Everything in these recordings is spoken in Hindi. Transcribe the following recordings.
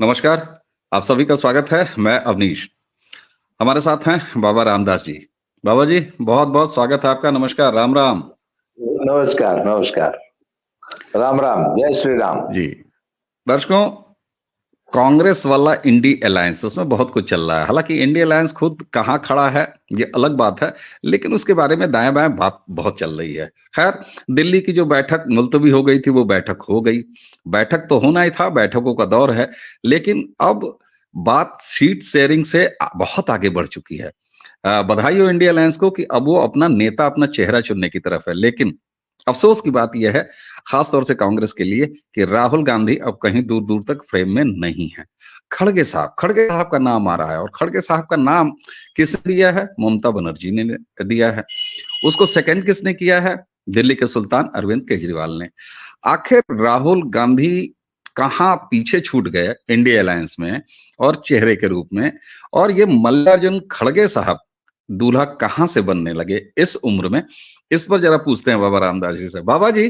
नमस्कार, आप सभी का स्वागत है। मैं अवनीश। हमारे साथ हैं बाबा रामदास जी। बाबा जी, बहुत-बहुत स्वागत है आपका। नमस्कार, राम राम। नमस्कार, नमस्कार। राम राम, जय श्री राम। जी, दर्शकों, कांग्रेस वाला इंडी अलायंस उसमें बहुत कुछ चल रहा है। हालांकि इंडी अलायंस खुद कहाँ खड़ा है ये अलग बात है, लेकिन उसके बारे में दाएं-बाएं बात बहुत चल रही है। खैर, दिल्ली की जो बैठक मुलतवी हो गई थी वो बैठक हो गई। बैठक तो होना ही था, बैठकों का दौर है, लेकिन अब बात सीट शेयरिंग से बहुत आगे बढ़ चुकी है। बधाई हो इंडिया अलायंस को कि अब वो अपना नेता, अपना चेहरा चुनने की तरफ है। लेकिन अफसोस की बात यह है, खास तौर से कांग्रेस के लिए, कि राहुल गांधी अब कहीं दूर-दूर तक फ्रेम में नहीं है। खड़गे साहब का नाम आ रहा है और खड़गे साहब का नाम किसने दिया है? ममता बनर्जी ने दिया है। उसको सेकंड किसने किया है? दिल्ली के सुल्तान अरविंद केजरीवाल ने। आखिर राहुल गांधी कहाँ पीछे छूट गए इंडिया अलायंस में और चेहरे के रूप में, और ये मल्लिकार्जुन खड़गे साहब दूल्हा कहाँ से बनने लगे इस उम्र में? इस पर जरा पूछते हैं बाबा रामदास जी से। बाबा जी,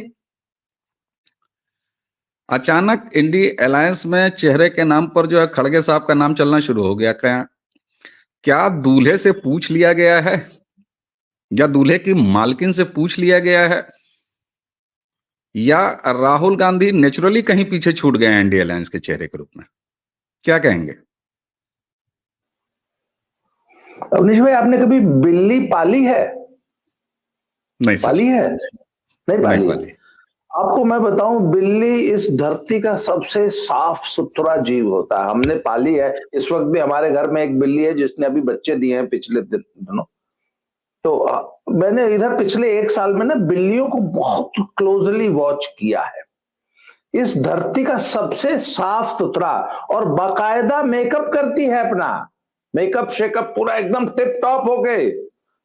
अचानक इंडी अलायंस में चेहरे के नाम पर जो है खड़गे साहब का नाम चलना शुरू हो गया। क्या क्या दूल्हे से पूछ लिया गया है या दूल्हे की मालकिन से पूछ लिया गया है, या राहुल गांधी नेचुरली कहीं पीछे छूट गए हैं इंडी अलायंस के चेहरे के रूप में? क्या कहेंगे? अवनीश भाई, आपने कभी बिल्ली पाली है? नहीं सर, पाली है? नहीं नहीं पाली। वाली। आपको मैं बताऊं, बिल्ली इस धरती का सबसे साफ सुथरा जीव होता है। हमने पाली है। इस वक्त भी हमारे घर में एक बिल्ली है जिसने अभी बच्चे दिए हैं पिछले दिनों। तो मैंने इधर पिछले 1 साल में ना बिल्लियों को बहुत क्लोजली वॉच किया है। इस धरती का सबसे साफ सुथरा, और बाकायदा मेकअप करती है अपना। मेकअप शेकअप पूरा एकदम टिप टॉप हो गए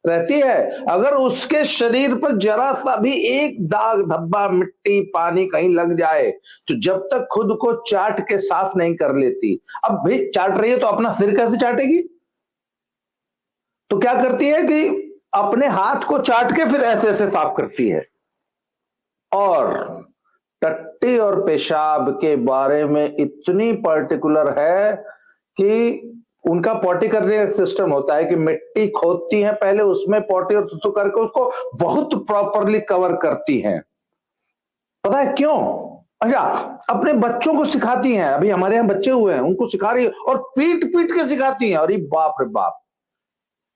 रहती है। अगर उसके शरीर पर जरा सा भी एक दाग धब्बा मिट्टी पानी कहीं लग जाए तो जब तक खुद को चाट के साफ नहीं कर लेती। अब भाई चाट रही है तो अपना सिर कैसे चाटेगी? तो क्या करती है कि अपने हाथ को चाट के फिर ऐसे ऐसे साफ करती है। और टट्टी और पेशाब के बारे में इतनी पर्टिकुलर है कि उनका पॉटी करने का सिस्टम होता है कि मिट्टी खोदती हैं पहले, उसमें पॉटी और तुतु करके उसको बहुत प्रॉपरली कवर करती हैं। पता है क्यों? अच्छा, अपने बच्चों को सिखाती हैं। अभी हमारे यहाँ बच्चे हुए हैं, उनको सिखा रही है और पीट पीट के सिखाती हैं। अरे बाप रे बाप,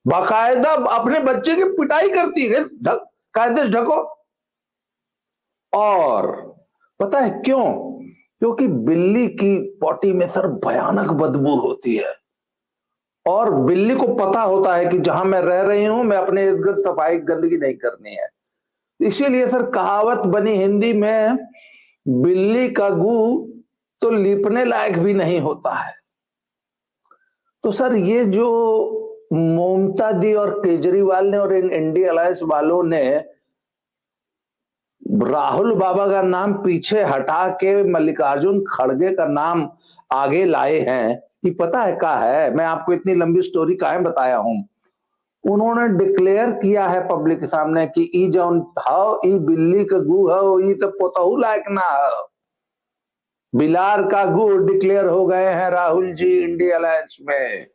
बाकायदा अपने बच्चे की पिटाई करती है, कायदे से ढको। और पता है क्यों? क्योंकि बिल्ली की पॉटी में सर भयानक बदबू होती है, और बिल्ली को पता होता है कि जहां मैं रह रही हूं मैं अपने इर्द गिर्द सफाई गंदगी नहीं करनी है। इसीलिए सर कहावत बनी हिंदी में, बिल्ली का गू तो लीपने लायक भी नहीं होता है। तो सर ये जो ममता दी और केजरीवाल ने और इन इंडिया अलायंस वालों ने राहुल बाबा का नाम पीछे हटा के मल्लिकार्जुन खड़गे का नाम आगे लाए हैं, ये पता है क्या है? मैं आपको इतनी लंबी स्टोरी काहे बताया हूं। उन्होंने डिक्लेयर किया है पब्लिक के सामने कि ई जौन हाउ ई बिल्ली का गू हो, ई तो पोतहू लायक ना हो। बिलार का गू डिक्लेयर हो गए हैं राहुल जी इंडिया अलायंस में।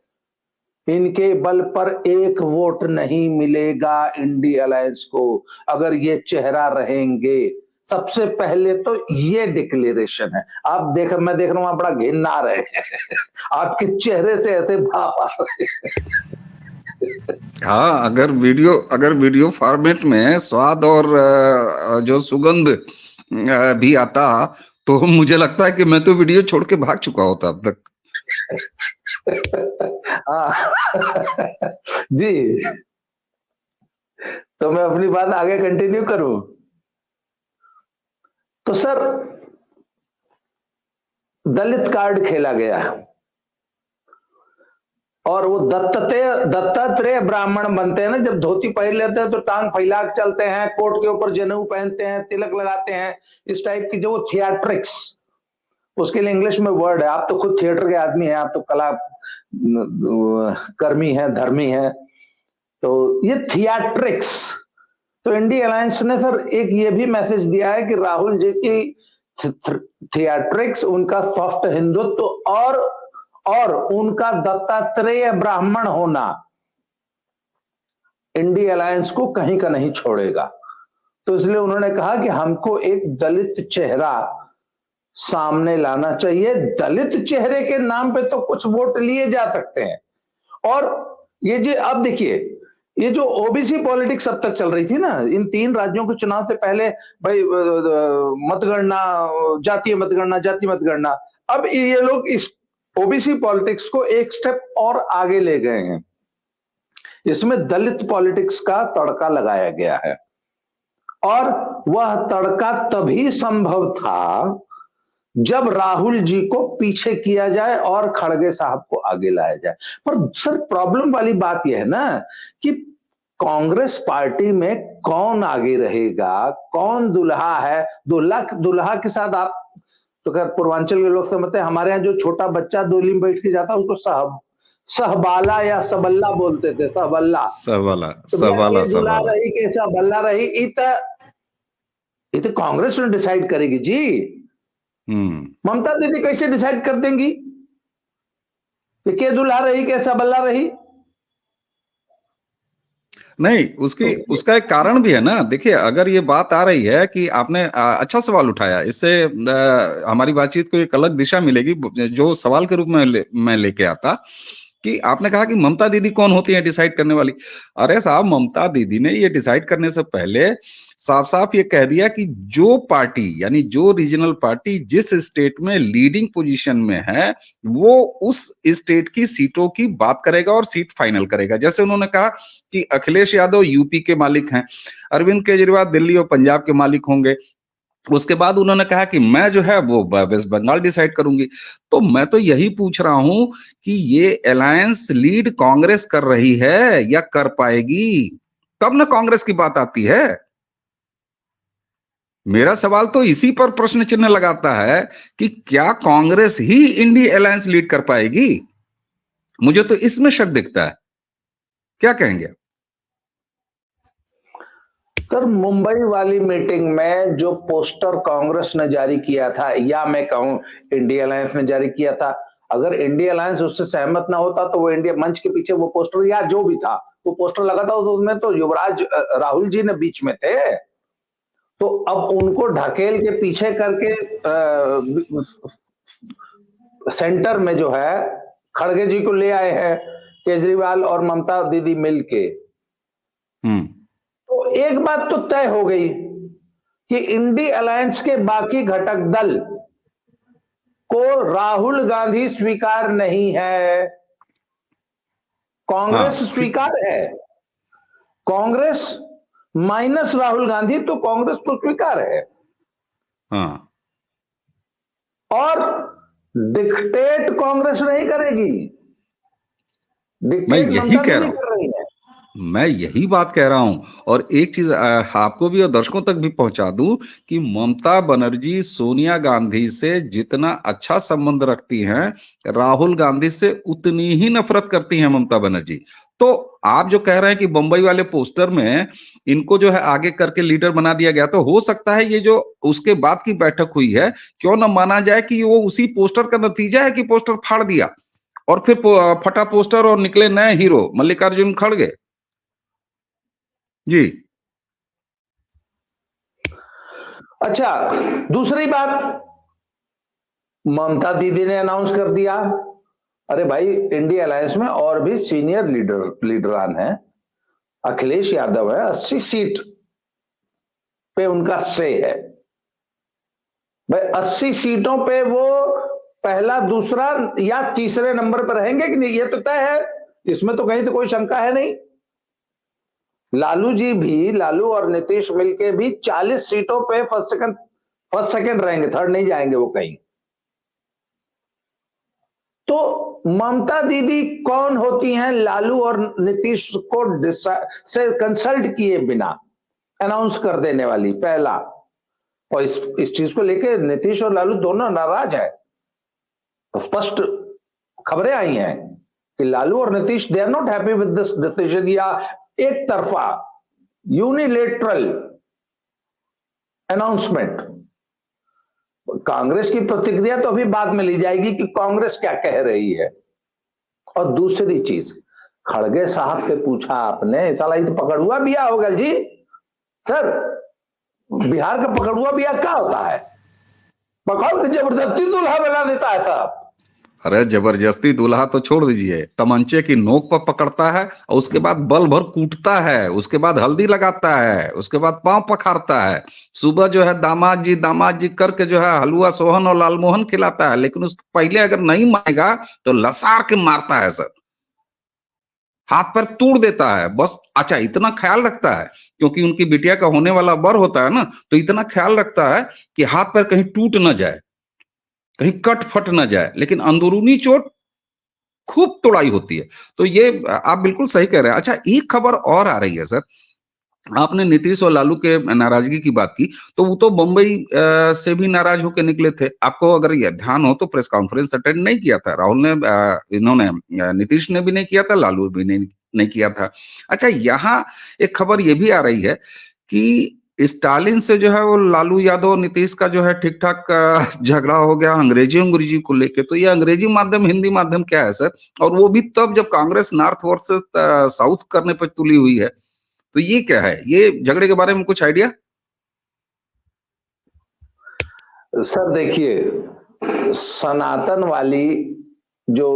इनके बल पर एक वोट नहीं मिलेगा इंडिया अलायंस को अगर ये चेहरा रहेंगे। सबसे पहले तो ये डिक्लेरेशन है। आप देख, मैं देख रहा हूं आप बड़ा घिन आ रहे हैं आपके चेहरे से ऐसे भाप आ रहे हैं। हाँ, अगर वीडियो फॉर्मेट में स्वाद और जो सुगंध भी आता, तो मुझे लगता है कि मैं तो वीडियो छोड़ के भाग चुका होता अब तक। जी, तो मैं अपनी बात आगे कंटिन्यू करूं। तो सर दलित कार्ड खेला गया और वो दत्तात्रेय ब्राह्मण बनते हैं ना, जब धोती पहन लेते हैं तो टांग फैला के चलते हैं, कोट के ऊपर जनेऊ पहनते हैं, तिलक लगाते हैं, इस टाइप की जो थिएट्रिक्स, उसके लिए इंग्लिश में वर्ड है। आप तो खुद थिएटर के आदमी हैं, आप तो कला कर्मी हैं, धर्मी हैं, तो ये थिएट्रिक्स। तो इंडिया अलायंस ने सर एक ये भी मैसेज दिया है कि राहुल जी की थिएट्रिक्स, उनका सॉफ्ट हिंदुत्व और उनका दत्तात्रेय ब्राह्मण होना इंडी अलायंस को कहीं का नहीं छोड़ेगा। तो इसलिए उन्होंने कहा कि हमको एक दलित चेहरा सामने लाना चाहिए। दलित चेहरे के नाम पे तो कुछ वोट लिए जा सकते हैं। और ये जी अब देखिए, ये जो ओबीसी पॉलिटिक्स अब तक चल रही थी ना, इन 3 राज्यों के चुनाव से पहले भाई मतगणना, जातीय मतगणना, अब ये लोग इस ओबीसी पॉलिटिक्स को एक स्टेप और आगे ले गए हैं। इसमें दलित पॉलिटिक्स का तड़का लगाया गया है और वह तड़का तभी संभव था जब राहुल जी को पीछे किया जाए और खड़गे साहब को आगे लाया जाए। पर सर प्रॉब्लम वाली बात यह है ना कि कांग्रेस पार्टी में कौन आगे रहेगा, कौन दुल्हा है। दुल्हा के साथ आप तो खैर पूर्वांचल के लोग समझते हैं, हमारे यहाँ जो छोटा बच्चा डोली में बैठ के जाता है उसको सहबाला या सबल्ला बोलते थे, सहबल्ला। सहवाला दुल्हा रही कैसा बल्ला रही, ये तो कांग्रेस ने डिसाइड करेगी जी। ममता दीदी कैसे डिसाइड कर देंगी कि के दुल्हा रही कैसा बल्ला रही? नहीं, उसका एक कारण भी है ना। देखिए, अगर ये बात आ रही है कि आपने अच्छा सवाल उठाया, इससे हमारी बातचीत को एक अलग दिशा मिलेगी। जो सवाल के रूप में मैं लेके आता कि आपने कहा कि ममता दीदी कौन होती है डिसाइड करने वाली। अरे साहब, ममता दीदी ने ये डिसाइड करने से पहले साफ साफ ये कह दिया कि जो पार्टी यानी जो रीजनल पार्टी जिस स्टेट में लीडिंग पोजीशन में है वो उस स्टेट की सीटों की बात करेगा और सीट फाइनल करेगा। जैसे उन्होंने कहा कि अखिलेश यादव यूपी के मालिक हैं, अरविंद केजरीवाल दिल्ली और पंजाब के मालिक होंगे। उसके बाद उन्होंने कहा कि मैं जो है वो वेस्ट बंगाल डिसाइड करूंगी। तो मैं तो यही पूछ रहा हूं कि ये अलायंस लीड कांग्रेस कर रही है या कर पाएगी? तब ना कांग्रेस की बात आती है। मेरा सवाल तो इसी पर प्रश्न चिन्ह लगाता है कि क्या कांग्रेस ही इंडी अलायंस लीड कर पाएगी? मुझे तो इसमें शक दिखता है। क्या कहेंगे? सर, मुंबई वाली मीटिंग में जो पोस्टर कांग्रेस ने जारी किया था, या मैं कहूं इंडिया अलायंस ने जारी किया था, अगर इंडिया अलायंस उससे सहमत ना होता तो वो इंडिया मंच के पीछे वो पोस्टर या जो भी था वो पोस्टर लगा था, उसमें तो युवराज राहुल जी ने बीच में थे। तो अब उनको ढकेल के पीछे करके सेंटर में जो है खड़गे जी को ले आए हैं केजरीवाल और ममता दीदी मिलके। तो एक बात तो तय हो गई कि इंडी अलायंस के बाकी घटक दल को राहुल गांधी स्वीकार नहीं है, कांग्रेस स्वीकार है। कांग्रेस माइनस राहुल गांधी, तो कांग्रेस तो स्वीकार है। और डिक्टेट कांग्रेस नहीं करेगी, मैं यही कह रहा हूं, मैं यही बात कह रहा हूं। और एक चीज आपको भी और दर्शकों तक भी पहुंचा दूं कि ममता बनर्जी सोनिया गांधी से जितना अच्छा संबंध रखती हैं, राहुल गांधी से उतनी ही नफरत करती हैं ममता बनर्जी। तो आप जो कह रहे हैं कि बंबई वाले पोस्टर में इनको जो है आगे करके लीडर बना दिया गया, तो हो सकता है ये जो उसके बाद की बैठक हुई है, क्यों न माना जाए कि वो उसी पोस्टर का नतीजा है कि पोस्टर फाड़ दिया और फिर फटा पोस्टर और निकले नए हीरो मल्लिकार्जुन खड़गे जी। अच्छा, दूसरी बात, ममता दीदी ने अनाउंस कर दिया, अरे भाई इंडिया अलायंस में और भी सीनियर लीडरान हैं। अखिलेश यादव है, 80 सीट पे उनका से है भाई। 80 सीटों पे वो पहला, दूसरा या तीसरे नंबर पर रहेंगे कि नहीं, ये तो तय है, इसमें तो कहीं से कोई शंका है नहीं। लालू जी भी, लालू और नीतीश मिलके भी 40 सीटों पे फर्स्ट सेकंड रहेंगे, थर्ड नहीं जाएंगे वो कहीं। तो ममता दीदी कौन होती हैं लालू और नीतीश को से कंसल्ट किए बिना अनाउंस कर देने वाली? पहला, और इस चीज को लेके नीतीश और लालू दोनों नाराज है। तो स्पष्ट खबरें आई हैं कि लालू और Nitish they are not happy with this decision, या एक तरफा यूनिलेटरल अनाउंसमेंट। कांग्रेस की प्रतिक्रिया तो अभी बाद में ली जाएगी कि कांग्रेस क्या कह रही है। और दूसरी चीज, खड़गे साहब से पूछा आपने, साला ये तो पकड़ुआ बिया होगा जी। सर, बिहार का पकड़ुआ बिया क्या होता है? पकड़ के जबरदस्ती दूल्हा बना देता है साहब। अरे जबरदस्ती दूल्हा तो छोड़ दीजिए, तमंचे की नोक पर पकड़ता है और उसके बाद बल भर कूटता है, उसके बाद हल्दी लगाता है, उसके बाद पांव पखारता है, सुबह जो है दामाद जी करके जो है हलवा सोहन और लालमोहन खिलाता है, लेकिन उस पहले अगर नहीं मानेगा तो लसार के मारता है सर, हाथ पैर तोड़ देता है बस। अच्छा, इतना ख्याल रखता है क्योंकि उनकी बिटिया का होने वाला बर होता है ना, तो इतना ख्याल रखता है कि हाथ पैर कहीं टूट ना जाए, कहीं कट फट ना जाए, लेकिन अंदरूनी चोट खूब तोड़ाई होती है। तो ये आप बिल्कुल सही कह रहे हैं। अच्छा, एक खबर और आ रही है सर, आपने नीतीश और लालू के नाराजगी की बात की, तो वो तो बंबई से भी नाराज होकर निकले थे। आपको अगर ये ध्यान हो तो प्रेस कॉन्फ्रेंस अटेंड नहीं किया था राहुल ने, इन्होंने नीतीश ने भी नहीं किया था, लालू भी नहीं किया था। अच्छा, यहाँ एक खबर ये भी आ रही है कि स्टालिन से जो है वो लालू यादव नीतीश का जो है ठीक ठाक झगड़ा हो गया अंग्रेजी को लेके। तो ये अंग्रेजी माध्यम हिंदी माध्यम क्या है सर? और वो भी तब जब कांग्रेस नॉर्थ वर्सेस साउथ करने पर तुली हुई है। तो ये क्या है, ये झगड़े के बारे में कुछ आइडिया? सर देखिए, सनातन वाली जो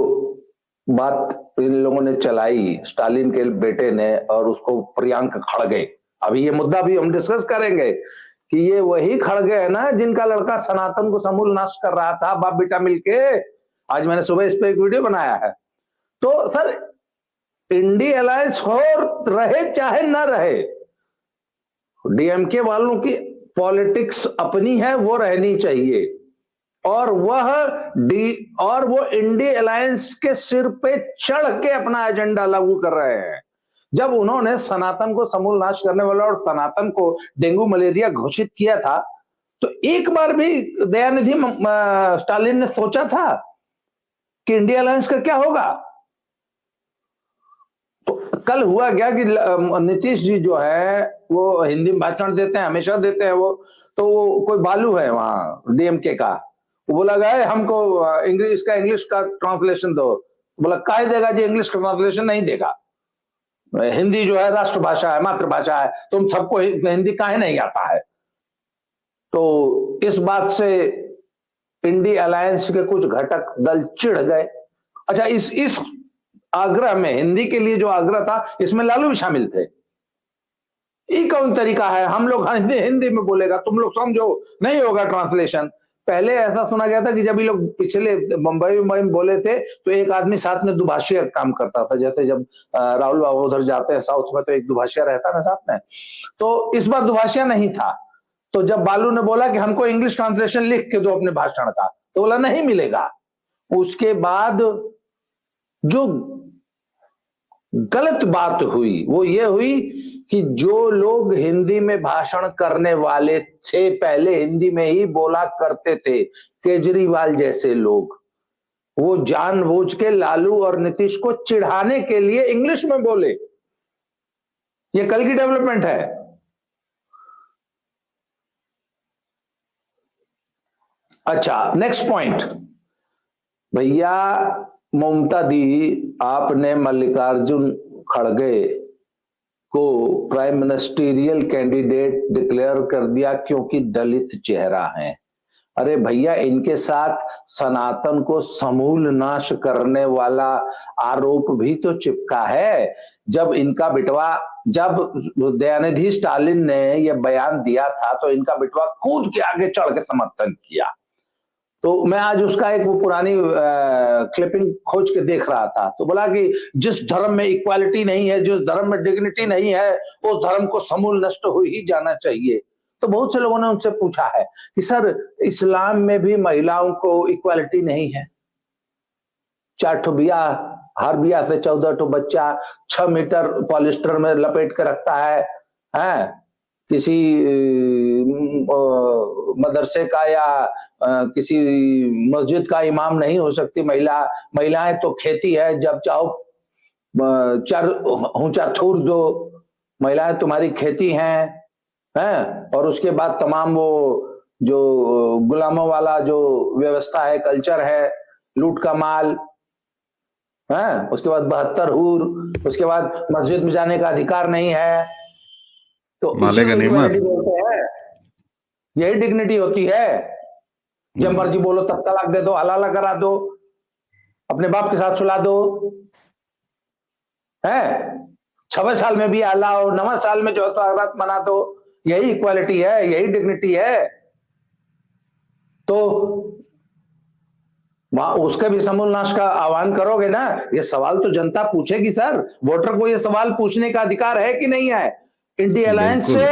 बात इन लोगों ने चलाई, स्टालिन के बेटे ने, और उसको प्रियंक खड़गे, अभी ये मुद्दा भी हम डिस्कस करेंगे कि ये वही खड़गे है ना जिनका लड़का सनातन को समूल नाश कर रहा था, बाप बेटा मिलके। आज मैंने सुबह इस पे एक वीडियो बनाया है। तो सर, इंडी अलायंस हो रहे चाहे ना रहे, डीएमके वालों की पॉलिटिक्स अपनी है, वो रहनी चाहिए। और वो इंडी अलायंस के सिर पे चढ़ के अपना एजेंडा लागू कर रहे हैं। जब उन्होंने सनातन को समूल नाश करने वाला और सनातन को डेंगू मलेरिया घोषित किया था, तो एक बार भी दयानिधि स्टालिन ने सोचा था कि इंडिया अलायंस का क्या होगा? तो कल हुआ क्या कि नीतीश जी जो है वो हिंदी में भाषण देते हैं, हमेशा देते हैं वो। तो वो कोई बालू है वहां डीएमके का, वो बोला गया हमको इंग्लिश का ट्रांसलेशन दो। बोला काहे देगा जी, इंग्लिश का ट्रांसलेशन नहीं देगा, हिंदी जो है राष्ट्रभाषा है, मातृभाषा है, तुम सबको हिंदी काहे नहीं आता है? तो इस बात से इंडी अलायंस के कुछ घटक दल चिढ़ गए। अच्छा, इस आग्रह में, हिंदी के लिए जो आग्रह था, इसमें लालू भी शामिल थे। ये कौन तरीका है? हम लोग हिंदी में बोलेगा, तुम लोग समझो, नहीं होगा ट्रांसलेशन। पहले ऐसा सुना गया था कि जब ये लोग पिछले मुंबई में बोले थे तो एक आदमी साथ में दुभाषिया काम करता था, जैसे जब राहुल बाबू उधर जाते हैं साउथ में तो एक दुभाषिया रहता ना साथ में। तो इस बार दुभाषिया नहीं था। तो जब बालू ने बोला कि हमको इंग्लिश ट्रांसलेशन लिख के दो अपने भाषण का, तो बोला नहीं मिलेगा। उसके बाद जो गलत बात हुई वो ये हुई कि जो लोग हिंदी में भाषण करने वाले थे, पहले हिंदी में ही बोला करते थे, केजरीवाल जैसे लोग, वो जानबूझ के लालू और नीतीश को चिढ़ाने के लिए इंग्लिश में बोले। ये कल की डेवलपमेंट है। अच्छा, नेक्स्ट पॉइंट भैया, ममता दी, आपने मल्लिकार्जुन खड़गे को प्राइम मिनिस्टीरियल कैंडिडेट डिक्लेयर कर दिया क्योंकि दलित चेहरा है। अरे भैया, इनके साथ सनातन को समूल नाश करने वाला आरोप भी तो चिपका है। जब इनका बिटवा, जब दयानिधि स्टालिन ने यह बयान दिया था तो इनका बिटवा कूद के आगे चढ़ के समर्थन किया। तो मैं आज उसका एक वो पुरानी क्लिपिंग खोज के देख रहा था, तो बोला कि जिस धर्म में इक्वालिटी नहीं है, जिस धर्म में डिग्निटी नहीं है, उस धर्म को समूल नष्ट हो ही जाना चाहिए। तो बहुत से लोगों ने उनसे पूछा है कि सर, इस्लाम में भी महिलाओं को इक्वालिटी नहीं है? 4 ठो बिया, हर बिया से 14 ठो बच्चा 6 मीटर पॉलिस्टर में लपेट के रखता है? किसी मदरसे का या किसी मस्जिद का इमाम नहीं हो सकती महिला। महिलाएं तो खेती है, जब चाहो 4 ऊंचा थूर दो, महिलाएं तुम्हारी खेती हैं। और उसके बाद तमाम वो जो गुलामों वाला जो व्यवस्था है, कल्चर है, लूट का माल है, उसके बाद 72 हूर, उसके बाद मस्जिद में जाने का अधिकार नहीं है, तो इसी माले को गनीमत। इक्वालिटी बोलते हैं। यही डिग्निटी होती है। जब मर्जी बोलो तब तलाक दे दो, हलाला करा दो, अपने बाप के साथ सुला दो, है 6वें साल में भी हलाओ, 9वें साल में जो है तो औरत मना दो। यही इक्वालिटी है, यही डिग्निटी है। तो उसके भी समूल नाश का आह्वान करोगे ना, ये सवाल तो जनता पूछेगी सर। वोटर को ये सवाल पूछने का अधिकार है कि नहीं है? इंडिया अलायंस बिल्कुल।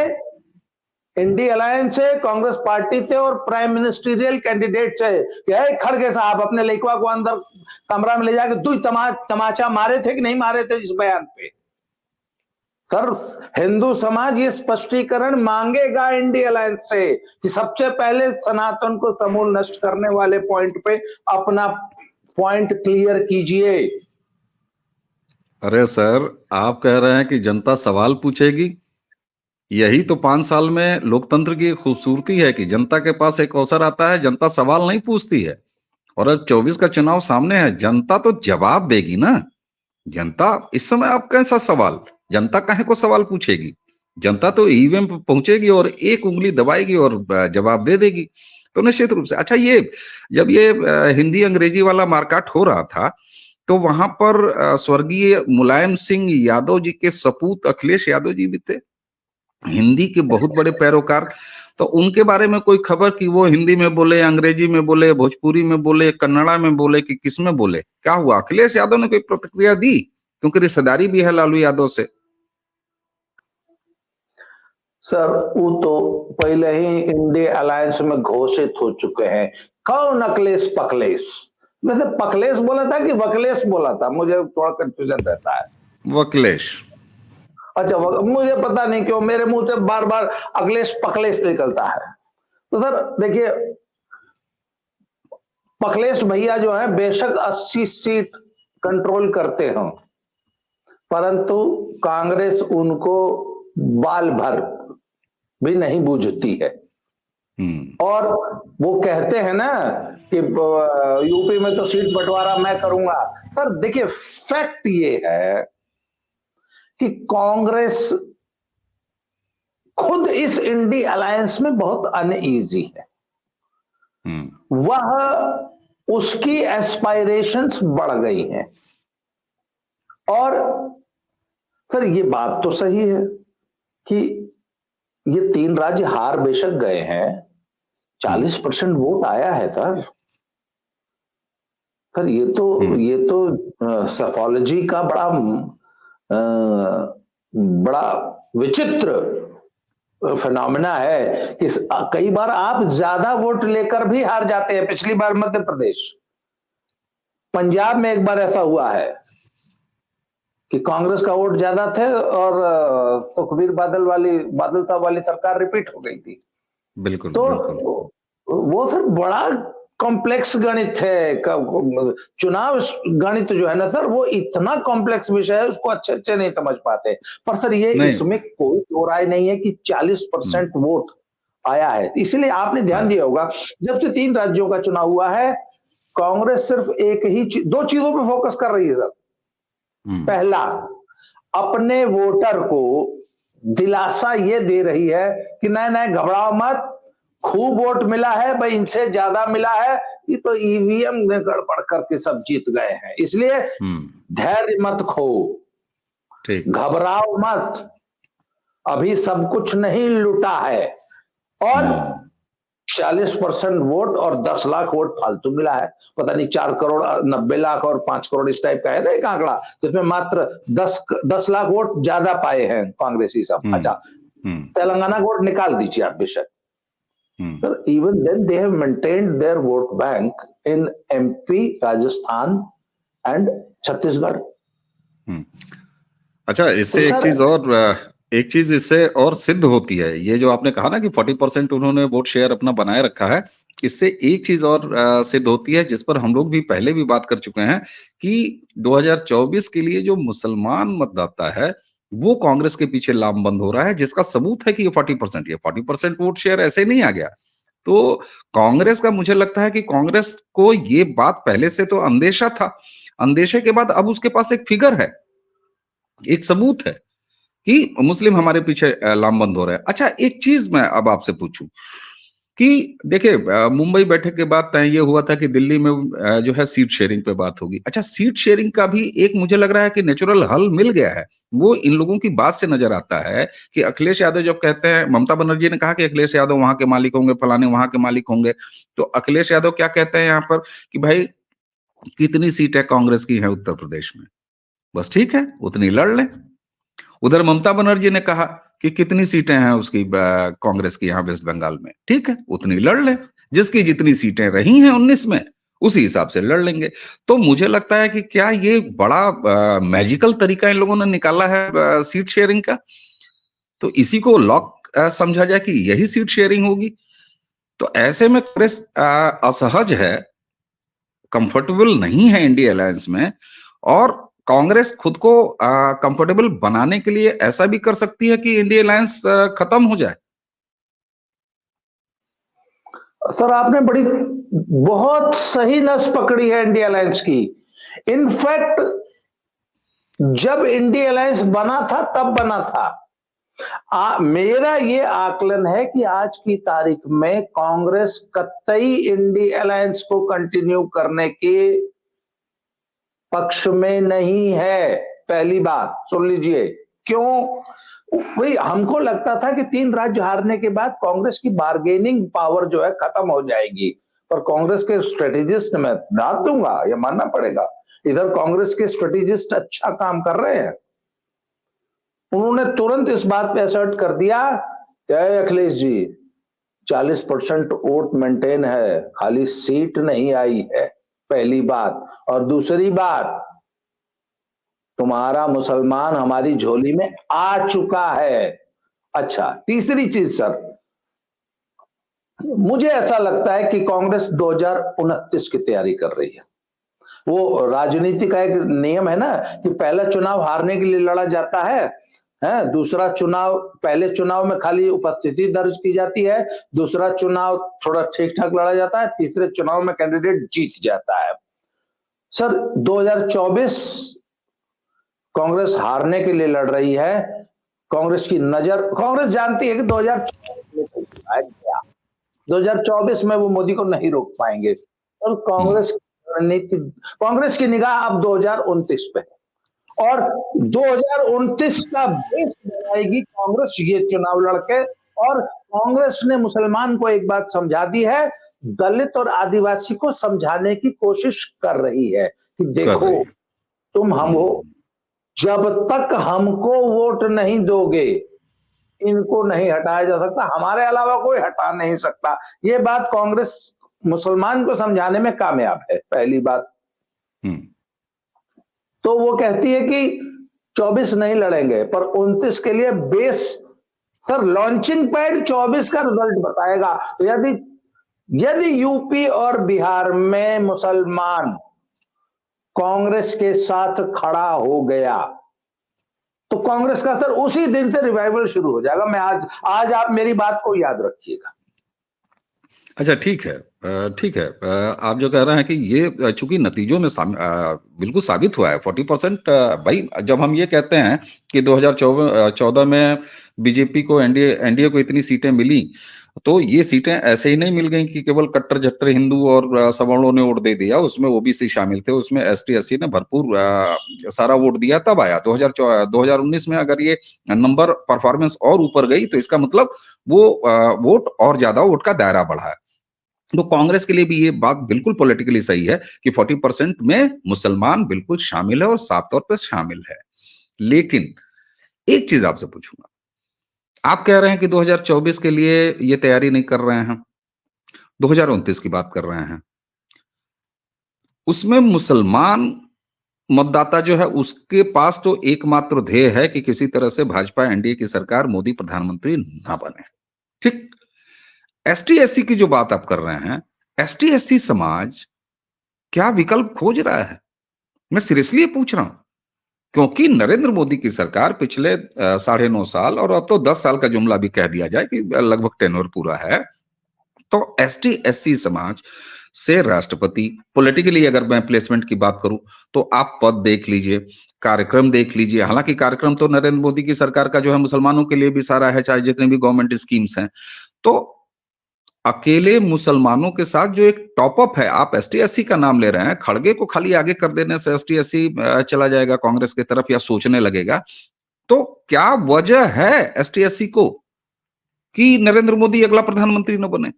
से, कांग्रेस पार्टी से और प्राइम मिनिस्ट्रियल कैंडिडेट से, खड़गे साहब अपने लेखवा को अंदर कमरा में ले जाके दुई तमाचा मारे थे कि नहीं मारे थे इस बयान पे? सर, हिंदू समाज ये स्पष्टीकरण मांगेगा इंडिया अलायंस से कि सबसे पहले सनातन को समूल नष्ट करने वाले पॉइंट पे अपना पॉइंट क्लियर कीजिए। अरे सर, आप कह रहे हैं कि जनता सवाल पूछेगी। यही तो 5 साल में लोकतंत्र की खूबसूरती है कि जनता के पास एक अवसर आता है, जनता सवाल नहीं पूछती है। और अब 24 का चुनाव सामने है, जनता तो जवाब देगी ना। जनता इस समय आप कैसा सवाल, जनता काहे को सवाल पूछेगी? जनता तो ईवीएम पे पहुंचेगी और एक उंगली दबाएगी और जवाब दे देगी। तो निश्चित रूप से अच्छा, ये जब ये हिंदी अंग्रेजी वाला मार्काट हो रहा था, तो वहां पर स्वर्गीय मुलायम सिंह यादव जी के सपूत अखिलेश यादव जी भी थे, हिंदी के बहुत बड़े पैरोकार। तो उनके बारे में कोई खबर कि वो हिंदी में बोले, अंग्रेजी में बोले, भोजपुरी में बोले, कन्नड़ा में बोले कि किस में बोले? क्या हुआ? अखिलेश यादव ने कोई प्रतिक्रिया दी? क्योंकि रिश्तेदारी भी है लालू यादव से। सर, वो तो पहले ही इंडिया अलायंस में घोषित हो चुके हैं। कौन अखिलेश पखलेश? वैसे पखलेश बोला था कि वकलेश बोला था? मुझे थोड़ा कंफ्यूजन रहता है। वकलेश। अच्छा, मुझे पता नहीं क्यों मेरे मुंह से बार बार अखिलेश पखलेश निकलता है। तो सर देखिए, पखलेश भैया जो है बेशक 80 सीट कंट्रोल करते हो, परंतु कांग्रेस उनको बाल भर भी नहीं बूझती है। और वो कहते हैं ना कि यूपी में तो सीट बंटवारा मैं करूंगा। सर देखिए, फैक्ट ये है कि कांग्रेस खुद इस इंडिया अलायंस में बहुत अनईजी है। वह उसकी एस्पायरेशंस बढ़ गई हैं। और सर ये बात तो सही है कि ये 3 राज्य हार बेशक गए हैं, 40% वोट आया है सर। सर ये तो सफोलॉजी का बड़ा विचित्र फिनोमेना है कि कई बार आप ज्यादा वोट लेकर भी हार जाते हैं। पिछली बार मध्य प्रदेश, पंजाब में एक बार ऐसा हुआ है कि कांग्रेस का वोट ज्यादा थे और सुखबीर बादल साहब वाली सरकार रिपीट हो गई थी। बिल्कुल, तो बिल्कुल। वो सर बड़ा कॉम्प्लेक्स गणित है। चुनाव गणित जो है ना सर, वो इतना कॉम्प्लेक्स विषय है, उसको अच्छे नहीं समझ पाते। पर सर ये इसमें कोई दो राय नहीं है कि 40% वोट आया है। इसलिए आपने ध्यान दिया होगा, जब से 3 राज्यों का चुनाव हुआ है, कांग्रेस सिर्फ दो चीजों पे फोकस कर रही है सर। पहला, अपने वोटर को दिलासा ये दे रही है कि नहीं घबराओ मत, खूब वोट मिला है भाई, इनसे ज्यादा मिला है, ये तो ईवीएम में गड़बड़ करके सब जीत गए हैं, इसलिए धैर्य मत खो, घबराओ मत, अभी सब कुछ नहीं लुटा है। और 40% वोट और 10 लाख वोट फालतू मिला है। पता नहीं 4 करोड़ 90 लाख और 5 करोड़ इस टाइप का है ना एक आंकड़ा, जिसमें मात्र 10 लाख वोट ज्यादा पाए हैं कांग्रेसी सब। अच्छा, तेलंगाना का वोट निकाल दीजिए आप बेशक। Even then they have maintained their vote bank in MP, Rajasthan and Chhattisgarh. अच्छा, इससे एक चीज इससे और सिद्ध होती है, ये जो आपने कहा ना कि 40% उन्होंने वोट शेयर अपना बनाए रखा है, इससे एक चीज और सिद्ध होती है, जिस पर हम लोग भी पहले भी बात कर चुके हैं कि 2024 के लिए जो मुसलमान मतदाता है वो कांग्रेस के पीछे लामबंद हो रहा है, जिसका सबूत है कि ये 40% वोट शेयर ऐसे नहीं आ गया। तो कांग्रेस का मुझे लगता है कि कांग्रेस को ये बात पहले से तो अंदेशा था, अंदेशे के बाद अब उसके पास एक फिगर है, एक सबूत है कि मुस्लिम हमारे पीछे लामबंद हो रहे हैं। अच्छा, एक चीज मैं अब आपसे पूछूं कि देखिए, मुंबई बैठक के बाद तय ये हुआ था कि दिल्ली में जो है सीट शेयरिंग पे बात होगी। अच्छा, सीट शेयरिंग का भी एक मुझे लग रहा है कि नेचुरल हल मिल गया है। वो इन लोगों की बात से नजर आता है कि अखिलेश यादव जब कहते हैं, ममता बनर्जी ने कहा कि अखिलेश यादव वहां के मालिक होंगे, फलाने वहां के मालिक होंगे, तो अखिलेश यादव क्या कहते हैं यहाँ पर कि भाई कितनी सीटें कांग्रेस की हैं उत्तर प्रदेश में, बस ठीक है उतनी लड़ लें। उधर ममता बनर्जी ने कहा कि कितनी सीटें हैं उसकी कांग्रेस की यहाँ वेस्ट बंगाल में, ठीक है उतनी लड़ ले, जिसकी जितनी सीटें रही हैं 19 में उसी हिसाब से लड़ लेंगे। तो मुझे लगता है कि क्या ये बड़ा मैजिकल तरीका इन लोगों ने निकाला है सीट शेयरिंग का, तो इसी को लॉक समझा जाए कि यही सीट शेयरिंग होगी। तो ऐसे में कांग्रेस असहज है, कंफर्टेबल नहीं है इंडिया अलायंस में, और कांग्रेस खुद को कंफर्टेबल बनाने के लिए ऐसा भी कर सकती है कि इंडिया अलायंस खत्म हो जाए। सर आपने बड़ी बहुत सही नस पकड़ी है इंडिया अलायंस की। इनफैक्ट जब इंडिया अलायंस बना था तब बना था। मेरा ये आकलन है कि आज की तारीख में कांग्रेस कतई इंडिया अलायंस को कंटिन्यू करने के पक्ष में नहीं है। पहली बात सुन लीजिए क्यों। भाई हमको लगता था कि 3 राज्य हारने के बाद कांग्रेस की बार्गेनिंग पावर जो है खत्म हो जाएगी, पर कांग्रेस के स्ट्रेटेजिस्ट, मैं दाद दूंगा, ये मानना पड़ेगा, इधर कांग्रेस के स्ट्रेटेजिस्ट अच्छा काम कर रहे हैं। उन्होंने तुरंत इस बात पे असर्ट कर दिया कि अखिलेश जी 40% वोट मेंटेन है, खाली सीट नहीं आई है, पहली बात। और दूसरी बात, तुम्हारा मुसलमान हमारी झोली में आ चुका है। अच्छा, तीसरी चीज सर, मुझे ऐसा लगता है कि कांग्रेस 2029 की तैयारी कर रही है। वो राजनीति का एक नियम है ना कि पहला चुनाव हारने के लिए लड़ा जाता है, दूसरा चुनाव, पहले चुनाव में खाली उपस्थिति दर्ज की जाती है, दूसरा चुनाव थोड़ा ठीक ठाक लड़ा जाता है, तीसरे चुनाव में कैंडिडेट जीत जाता है। सर 2024 कांग्रेस हारने के लिए लड़ रही है। कांग्रेस की नजर, कांग्रेस जानती है कि 2024 में वो मोदी को नहीं रोक पाएंगे, और कांग्रेस रणनीति, कांग्रेस की निगाह अब 2029 पे है, और 2029 का बेस बनाएगी कांग्रेस ये चुनाव लड़के। और कांग्रेस ने मुसलमान को एक बात समझा दी है, दलित और आदिवासी को समझाने की कोशिश कर रही है कि देखो तुम हम हो, जब तक हमको वोट नहीं दोगे इनको नहीं हटाया जा सकता, हमारे अलावा कोई हटा नहीं सकता। ये बात कांग्रेस मुसलमान को समझाने में कामयाब है, पहली बात। तो वो कहती है कि 24 नहीं लड़ेंगे, पर 29 के लिए बेस, सर लॉन्चिंग पैड 24 का रिजल्ट बताएगा। यदि यूपी और बिहार में मुसलमान कांग्रेस के साथ खड़ा हो गया तो कांग्रेस का सर उसी दिन से रिवाइवल शुरू हो जाएगा। मैं आज आप मेरी बात को याद रखिएगा। अच्छा, ठीक है, ठीक है। आप जो कह रहे हैं कि ये चूंकि नतीजों में बिल्कुल साबित हुआ है 40%। भाई जब हम ये कहते हैं कि 2014 में बीजेपी को, एनडीए को इतनी सीटें मिली, तो ये सीटें ऐसे ही नहीं मिल गई कि केवल कट्टर जट्टर हिंदू और सवर्णों ने वोट दे दिया। उसमें ओबीसी शामिल थे, उसमें एसटी एससी ने भरपूर सारा वोट दिया, तब आया 2019 में। अगर ये नंबर परफॉर्मेंस और ऊपर गई तो इसका मतलब वो वोट और ज्यादा, वोट का दायरा बढ़ा है। तो कांग्रेस के लिए भी ये बात बिल्कुल पॉलिटिकली सही है कि 40% में मुसलमान बिल्कुल शामिल है और साफ तौर पर शामिल है। लेकिन एक चीज आपसे पूछूंगा, आप कह रहे हैं कि 2024 के लिए ये तैयारी नहीं कर रहे हैं, 2029 की बात कर रहे हैं। उसमें मुसलमान मतदाता जो है उसके पास तो एकमात्र ध्येय है कि किसी तरह से भाजपा एनडीए की सरकार, मोदी प्रधानमंत्री ना बने। ठीक, एसटी एससी की जो बात आप कर रहे हैं, एसटी एससी समाज क्या विकल्प खोज रहा है? मैं सीरियसली पूछ रहा हूं, क्योंकि नरेंद्र मोदी की सरकार पिछले 9.5 साल, और अब तो 10 साल का जुमला भी कह दिया जाए कि लगभग टेन्योर पूरा है, तो एसटी एससी समाज से राष्ट्रपति, पॉलिटिकली अगर मैं प्लेसमेंट की बात करूं तो आप पद देख लीजिए, कार्यक्रम देख लीजिए। हालांकि कार्यक्रम तो नरेंद्र मोदी की सरकार का जो है मुसलमानों के लिए भी सारा है, चाहे जितने भी गवर्नमेंट स्कीम्स हैं। तो अकेले मुसलमानों के साथ जो एक टॉप अप है, आप एसटी एससी का नाम ले रहे हैं, खड़गे को खाली आगे कर देने से एसटी एससी चला जाएगा कांग्रेस की तरफ या सोचने लगेगा। तो क्या वजह है एसटी एससी को कि नरेंद्र मोदी अगला प्रधानमंत्री न बने?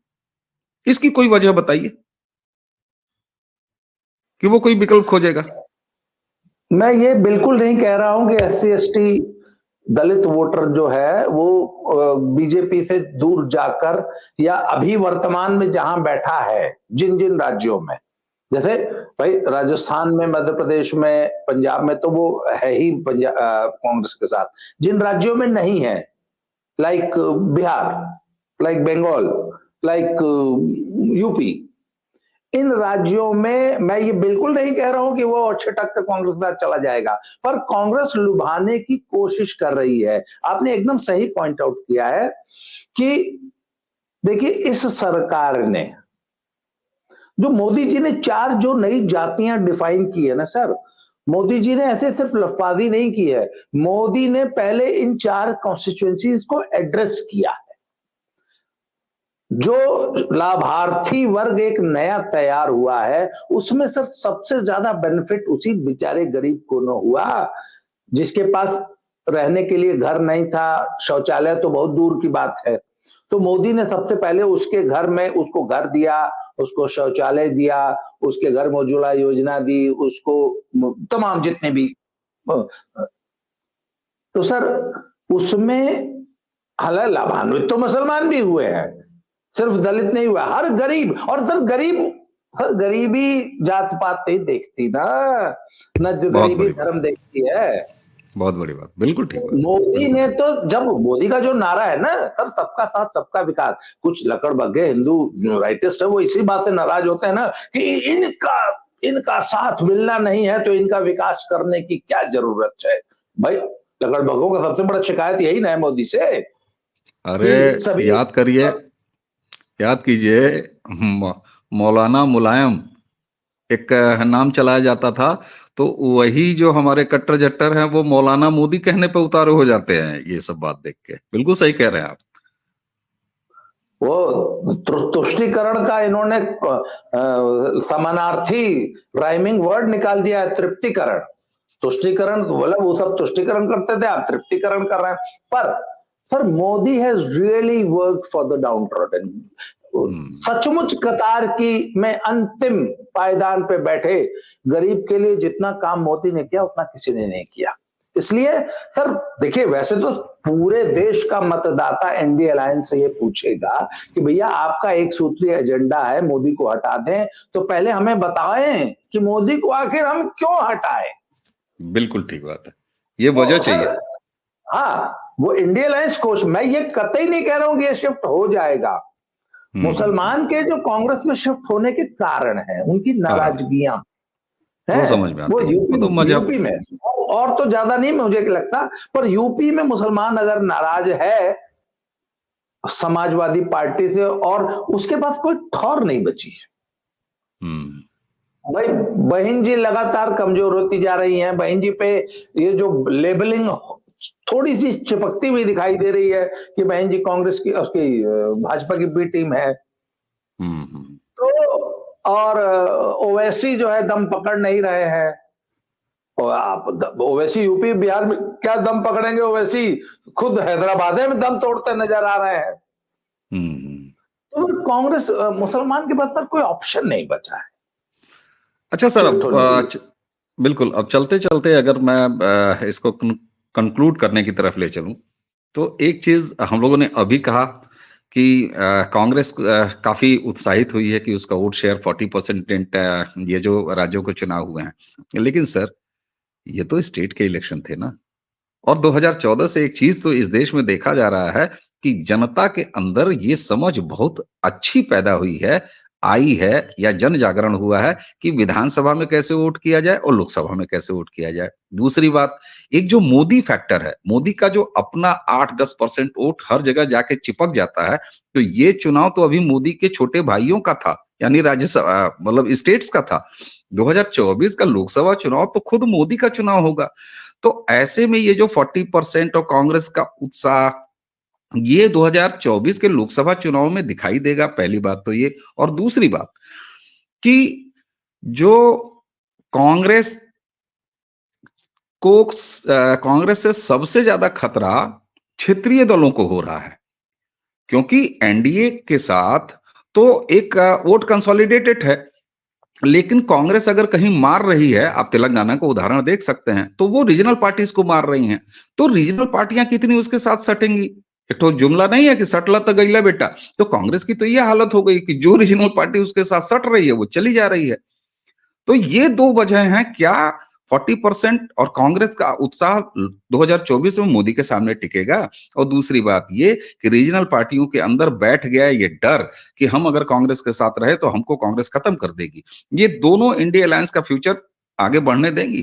इसकी कोई वजह बताइए कि वो कोई विकल्प खोजेगा। मैं ये बिल्कुल नहीं कह रहा हूं कि एससी एसटी दलित वोटर जो है वो बीजेपी से दूर जाकर या अभी वर्तमान में जहां बैठा है जिन जिन राज्यों में, जैसे भाई राजस्थान में, मध्य प्रदेश में, पंजाब में तो वो है ही कांग्रेस के साथ। जिन राज्यों में नहीं है, like Bihar, like Bengal, like UP, इन राज्यों में मैं ये बिल्कुल नहीं कह रहा हूं कि वो छिटक के कांग्रेस के साथ चला जाएगा, पर कांग्रेस लुभाने की कोशिश कर रही है। आपने एकदम सही पॉइंट आउट किया है कि देखिए, इस सरकार ने, जो मोदी जी ने 4 जो नई जातियां डिफाइन की है ना सर, मोदी जी ने ऐसे सिर्फ लफाजी नहीं की है, मोदी ने पहले इन 4 कॉन्स्टिट्यूएंसीज को एड्रेस किया। जो लाभार्थी वर्ग एक नया तैयार हुआ है, उसमें सर सबसे ज्यादा बेनिफिट उसी बेचारे गरीब को न हुआ जिसके पास रहने के लिए घर नहीं था, शौचालय तो बहुत दूर की बात है। तो मोदी ने सबसे पहले उसके घर में उसको घर दिया, उसको शौचालय दिया, उसके घर में उज्ज्वला योजना दी, उसको तमाम जितने भी। तो सर उसमें हालांकि लाभान्वित तो मुसलमान भी हुए हैं, सिर्फ दलित नहीं हुआ, हर गरीब। और सर हर गरीबी जात पात नहीं देखती ना, न जो गरीबी धर्म देखती है। बहुत बड़ी बात, बिल्कुल ठीक बात। मोदी ने तो, जब मोदी का जो नारा है ना सर, सबका साथ सबका विकास, कुछ लकड़बग्गे हिंदू राइटिस्ट है वो इसी बात से नाराज होते हैं ना कि इनका साथ मिलना नहीं है तो इनका विकास करने की क्या जरूरत है। भाई लकड़बग्गों का सबसे बड़ा शिकायत यही ना है मोदी से। अरे याद कीजिए, मौलाना मुलायम एक नाम चलाया जाता था, तो वही जो हमारे कट्टर जट्टर हैं वो मौलाना मोदी कहने पे उतारू हो जाते हैं ये सब बात देख के। बिल्कुल सही कह रहे हैं आप। वो तुष्टीकरण का इन्होंने समानार्थी राइमिंग वर्ड निकाल दिया है, तृप्तिकरण। तुष्टीकरण मतलब वो सब तुष्टीकरण करते थे, आप तृप्तिकरण कर रहे हैं। पर Modi has really work for the down trodden. सचमुच कतार की में अंतिम पायदान पे बैठे गरीब के लिए जितना काम मोदी ने किया उतना किसी ने नहीं किया। इसलिए सर देखिए, वैसे तो पूरे देश का मतदाता एनडीए अलायंस से ये पूछेगा कि भैया आपका एक सूत्रीय एजेंडा है, मोदी को हटा दें, तो पहले हमें बताएं कि मोदी को आखिर हम क्यों हटाएं। बिल्कुल ठीक बात है, ये वजह चाहिए। हाँ, वो इंडिया अलायंस कोश, मैं ये कतई नहीं कह रहा हूं कि ये शिफ्ट हो जाएगा। मुसलमान के जो कांग्रेस में शिफ्ट होने के कारण है, उनकी नाराजगियां है, समझ में वो आती है। यूपी में और तो ज्यादा नहीं मुझे लगता, पर यूपी में मुसलमान अगर नाराज है समाजवादी पार्टी से, और उसके पास कोई ठौर नहीं बची। भाई बहन जी लगातार कमजोर होती जा रही हैं, बहन जी पे ये जो लेबलिंग थोड़ी सी चिपकती हुई दिखाई दे रही है कि बहन जी कांग्रेस की, उसकी भाजपा की बी टीम है। तो और ओवैसी जो है दम पकड़ नहीं रहे हैं। और आप ओवैसी यूपी बिहार में क्या दम पकड़ेंगे? ओवैसी खुद हैदराबाद में दम तोड़ते नजर आ रहे हैं। तो कांग्रेस, मुसलमान के पास सर कोई ऑप्शन नहीं बचा है। अच्छा सर, बिल्कुल अब चलते चलते अगर मैं इसको कंक्लूड करने की तरफ ले चलूं, तो एक चीज हम लोगों ने अभी कहा कि कांग्रेस काफी उत्साहित हुई है कि उसका वोट शेयर 40% ये जो राज्यों के चुनाव हुए हैं। लेकिन सर ये तो स्टेट के इलेक्शन थे ना, और 2014 से एक चीज तो इस देश में देखा जा रहा है कि जनता के अंदर ये समझ बहुत अच्छी पैदा हुई है, आई है या जन जागरण हुआ है कि विधानसभा में कैसे वोट किया जाए और लोकसभा में कैसे वोट किया जाए। दूसरी बात, एक जो मोदी फैक्टर है, मोदी का जो अपना 8-10% वोट हर जगह जाके चिपक जाता है, तो ये चुनाव तो अभी मोदी के छोटे भाइयों का था, यानी राज्यसभा मतलब स्टेट्स का था। 2024 का लोकसभा चुनाव तो खुद मोदी का चुनाव होगा। तो ऐसे में ये जो 40% और कांग्रेस का उत्साह, ये 2024 के लोकसभा चुनाव में दिखाई देगा, पहली बात तो ये। और दूसरी बात कि जो कांग्रेस कांग्रेस से सबसे ज्यादा खतरा क्षेत्रीय दलों को हो रहा है, क्योंकि एनडीए के साथ तो एक वोट कंसोलिडेटेड है, लेकिन कांग्रेस अगर कहीं मार रही है, आप तेलंगाना को उदाहरण देख सकते हैं, तो वो रीजनल पार्टीज को मार रही हैं। तो रीजनल पार्टियां कितनी उसके साथ सटेंगी? एक तो जुमला नहीं है कि सटला तो गईला बेटा। तो कांग्रेस की तो ये हालत हो गई कि जो रीजनल पार्टी उसके साथ सट रही है वो चली जा रही है। तो ये दो वजह हैं, क्या 40% और कांग्रेस का उत्साह 2024 में मोदी के सामने टिकेगा? और दूसरी बात ये कि रीजनल पार्टियों के अंदर बैठ गया ये डर कि हम अगर कांग्रेस के साथ रहे तो हमको कांग्रेस खत्म कर देगी। ये दोनों इंडिया अलायंस का फ्यूचर आगे बढ़ने देंगी?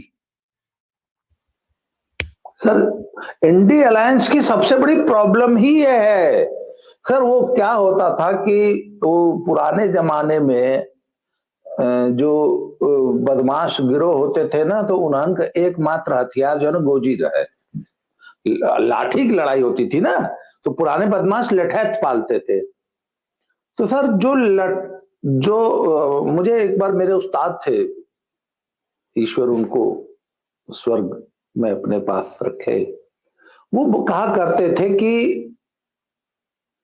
सर, इंडी अलायंस की सबसे बड़ी प्रॉब्लम ही ये है सर। वो क्या होता था कि वो पुराने जमाने में जो बदमाश गिरोह होते थे ना, तो उनका एकमात्र हथियार जो है ना गोजी रहे। लाठी की लड़ाई होती थी ना, तो पुराने बदमाश लठैत पालते थे। तो सर मुझे एक बार मेरे उस्ताद थे, ईश्वर उनको स्वर्ग में अपने पास रखे, वो कहा करते थे कि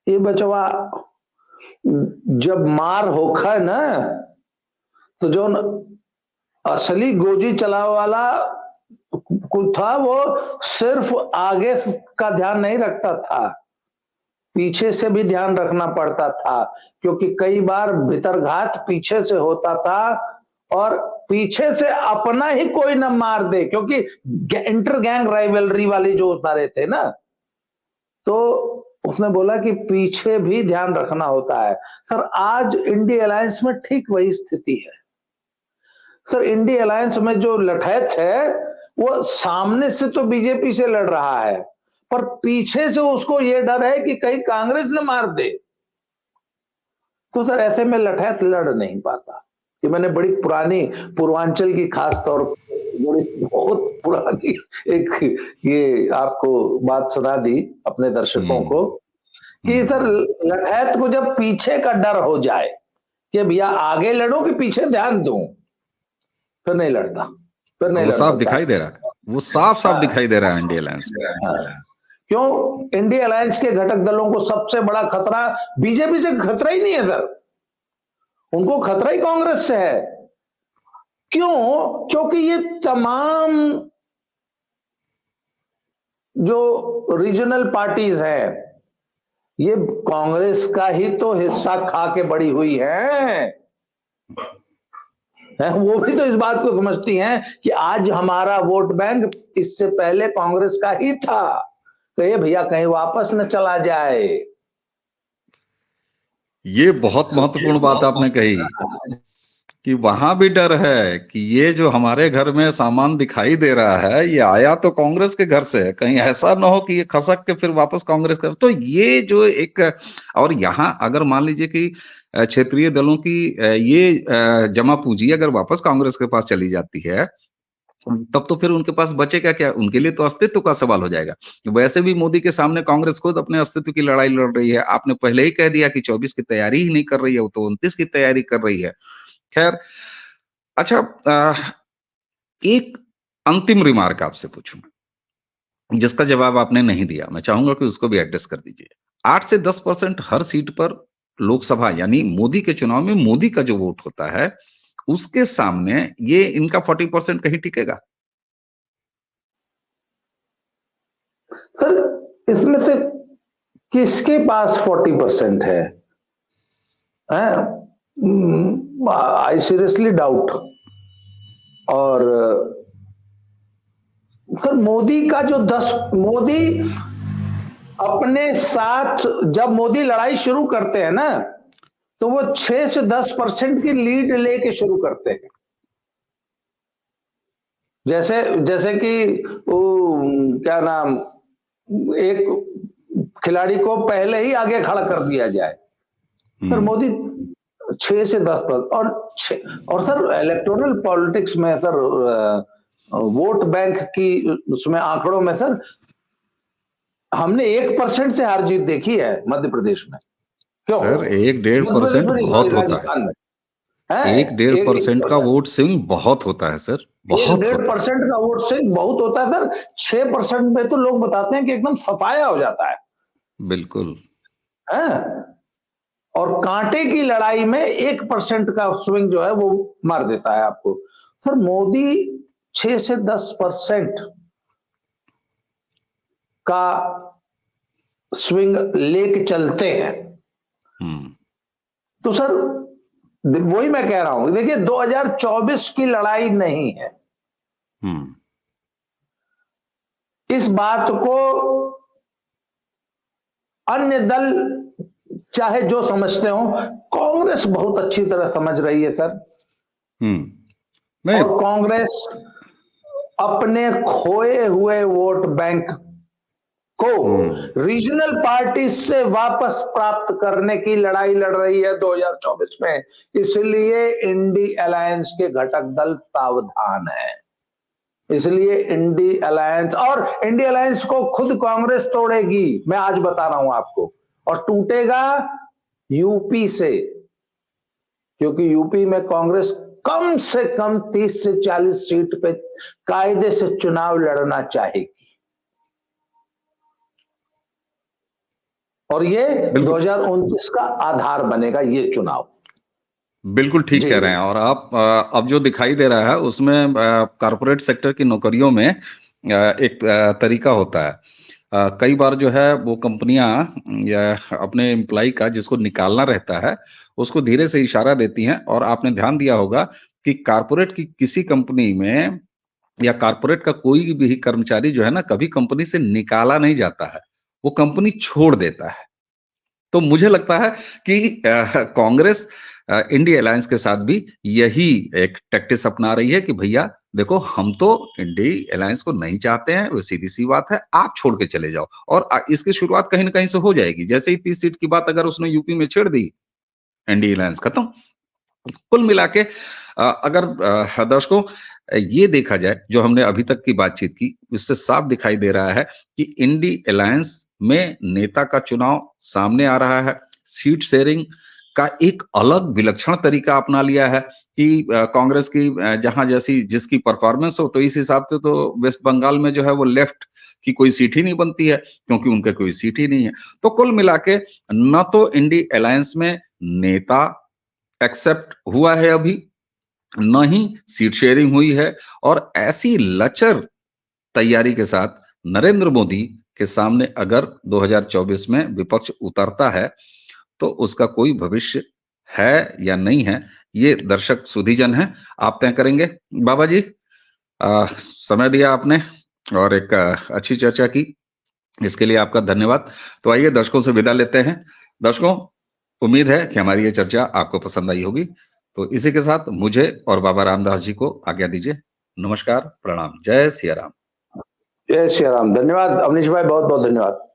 ये बचवा जब मार होखा ना, तो जो असली गोजी चलावे वाला कुछ था, वो सिर्फ आगे का ध्यान नहीं रखता था, पीछे से भी ध्यान रखना पड़ता था, क्योंकि कई बार भीतरघात पीछे से होता था और पीछे से अपना ही कोई न मार दे, क्योंकि इंटर गैंग राइवलरी वाली जो उतारे थे ना, तो उसने बोला कि पीछे भी ध्यान रखना होता है। सर, आज इंडी अलायंस में ठीक वही स्थिति है। सर, इंडी अलायंस में जो लठैत है वो सामने से तो बीजेपी से लड़ रहा है, पर पीछे से उसको ये डर है कि कहीं कांग्रेस न मार दे। तो सर, ऐसे में लठैत लड़ नहीं पाता। ये मैंने बड़ी पुरानी पूर्वांचल की खास तौर बड़ी बहुत पुरानी एक ये आपको बात सुना दी अपने दर्शकों को कि सर, लठैत को जब पीछे का डर हो जाए कि भैया आगे लड़ो कि पीछे ध्यान दूं, फिर नहीं लड़ता, फिर नहीं वो लड़ साफ पाता। दिखाई दे रहा है, वो साफ दिखाई दे रहा है इंडिया अलायंस में। क्यों? इंडिया अलायंस के घटक दलों को सबसे बड़ा खतरा बीजेपी से खतरा ही नहीं है सर, उनको खतरा ही कांग्रेस से है। क्यों? क्योंकि ये तमाम जो रीजनल पार्टीज हैं, ये कांग्रेस का ही तो हिस्सा खा के बड़ी हुई हैं। वो भी तो इस बात को समझती हैं कि आज हमारा वोट बैंक इससे पहले कांग्रेस का ही था, तो ये भैया कहीं वापस न चला जाए। ये बहुत महत्वपूर्ण बात आपने कही कि वहां भी डर है कि ये जो हमारे घर में सामान दिखाई दे रहा है, ये आया तो कांग्रेस के घर से है, कहीं ऐसा ना हो कि ये खसक के फिर वापस कांग्रेस कर। तो ये जो एक, और यहाँ अगर मान लीजिए कि क्षेत्रीय दलों की ये जमा पूंजी अगर वापस कांग्रेस के पास चली जाती है, तब तो फिर उनके पास बचेगा क्या? उनके लिए तो अस्तित्व का सवाल हो जाएगा। वैसे भी मोदी के सामने कांग्रेस खुद अपने अस्तित्व की लड़ाई लड़ रही है। आपने पहले ही कह दिया कि 24 की तैयारी ही नहीं कर रही है, वो तो 29 की तैयारी कर रही है। खैर, अच्छा, एक अंतिम रिमार्क आपसे पूछूंगा जिसका जवाब आपने नहीं दिया, मैं चाहूंगा कि उसको भी एड्रेस कर दीजिए। 8 से 10% हर सीट पर लोकसभा यानी मोदी के चुनाव में मोदी का जो वोट होता है, उसके सामने ये इनका 40% कहीं टिकेगा? सर, इसमें से किसके पास 40% है? I seriously doubt. और सर, मोदी का जो मोदी अपने साथ, जब मोदी लड़ाई शुरू करते हैं ना, तो वो 6 से 10% की लीड लेके शुरू करते हैं। जैसे जैसे कि वो क्या नाम, एक खिलाड़ी को पहले ही आगे खड़ा कर दिया जाए। सर मोदी 6 से 10%, और सर इलेक्टोरल पॉलिटिक्स में सर वोट बैंक की उसमें आंकड़ों में सर हमने 1% से हार जीत देखी है मध्य प्रदेश में। क्यों? सर 1-1.5% बहुत होता है। राजस्थान में 1-1.5% का वोट स्विंग बहुत होता है सर, बहुत होता है। 1-1.5% का वोट स्विंग बहुत होता है सर। 6% में तो लोग बताते हैं कि एकदम सफाया हो जाता है। बिल्कुल है? और कांटे की लड़ाई में 1% का स्विंग जो है वो मार देता है आपको। सर मोदी 6 से 10% का स्विंग लेके चलते हैं। तो सर वही मैं कह रहा हूं, देखिए 2024 की लड़ाई नहीं है। इस बात को अन्य दल चाहे जो समझते हो, कांग्रेस बहुत अच्छी तरह समझ रही है सर। और कांग्रेस अपने खोए हुए वोट बैंक को रीजनल पार्टी से वापस प्राप्त करने की लड़ाई लड़ रही है 2024 में। इसलिए इंडी अलायंस के घटक दल सावधान है। इसलिए इंडी अलायंस, और इंडी अलायंस को खुद कांग्रेस तोड़ेगी, मैं आज बता रहा हूं आपको। और टूटेगा यूपी से, क्योंकि यूपी में कांग्रेस कम से कम 30 से 40 सीट पे कायदे से चुनाव लड़ना चाहेगी। और ये 2029 का आधार बनेगा ये चुनाव। बिल्कुल ठीक कह रहे हैं। और आप अब जो दिखाई दे रहा है उसमें कॉर्पोरेट सेक्टर की नौकरियों में एक तरीका होता है। कई बार जो है वो कंपनियां या अपने एम्प्लॉय का जिसको निकालना रहता है उसको धीरे से इशारा देती हैं। और आपने ध्यान दिया होगा कि कॉर्पोरेट की किसी कंपनी में या कॉर्पोरेट का कोई भी कर्मचारी जो है ना, कभी कंपनी से निकाला नहीं जाता है, वो कंपनी छोड़ देता है। तो मुझे लगता है कि कांग्रेस इंडी अलायंस के साथ भी यही एक टैक्टिस अपना रही है कि भैया देखो, हम तो इंडी अलायंस को नहीं चाहते हैं, वो सीधी सी बात है, आप छोड़ के चले जाओ। और इसकी शुरुआत कहीं ना कहीं से हो जाएगी। जैसे ही 30 सीट की बात अगर उसने यूपी में छेड़ दी, इंडी अलायंस खत्म। कुल मिला के अगर दर्शकों ये देखा जाए, जो हमने अभी तक की बातचीत की, उससे साफ दिखाई दे रहा है कि इंडी अलायंस में नेता का चुनाव सामने आ रहा है। सीट शेयरिंग का एक अलग विलक्षण तरीका अपना लिया है कि कांग्रेस की जहां जैसी जिसकी परफॉर्मेंस हो, तो इस हिसाब से तो वेस्ट बंगाल में जो है वो लेफ्ट की कोई सीट ही नहीं बनती है, क्योंकि उनके कोई सीट ही नहीं है। तो कुल मिला के न तो इंडी अलायंस में नेता एक्सेप्ट हुआ है अभी, न ही सीट शेयरिंग हुई है। और ऐसी लचर तैयारी के साथ नरेंद्र मोदी के सामने अगर 2024 में विपक्ष उतरता है, तो उसका कोई भविष्य है या नहीं है, ये दर्शक सुधीजन हैं, आप तय करेंगे। बाबा जी, समय दिया आपने और एक अच्छी चर्चा की, इसके लिए आपका धन्यवाद। तो आइए दर्शकों से विदा लेते हैं। दर्शकों, उम्मीद है कि हमारी ये चर्चा आपको पसंद आई होगी। तो इसी के साथ मुझे और बाबा रामदास जी को आज्ञा दीजिए। नमस्कार, प्रणाम, जय सिया राम। जय सिया राम। धन्यवाद अवनीश भाई, बहुत बहुत धन्यवाद।